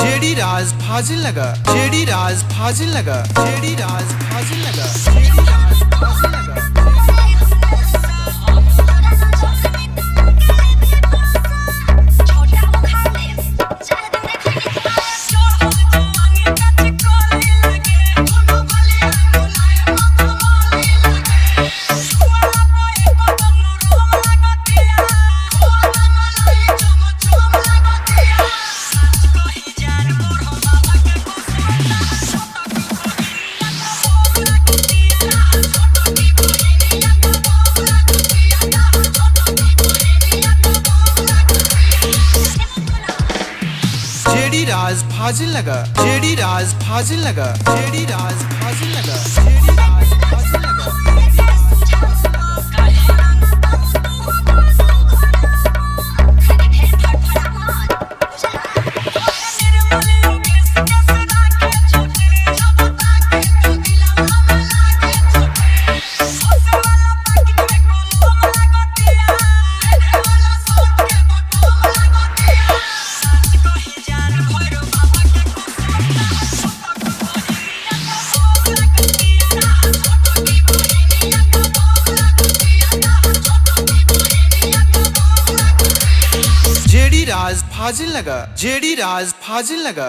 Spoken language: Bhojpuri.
जेडी राज फाजिल लगा, जेडी राज फाजिल लगा, जेडी राज फाजिल लगा, जेडी राज फाजिल लगा। जेडी राज फाजिल लगा, जेडी राज फाजिल लगा, जेडी राज फाजिल लगा, जेडी राज फाजिल लगा। जेडी राज फाजिल लगा, जेडी राज फाजिल लगा।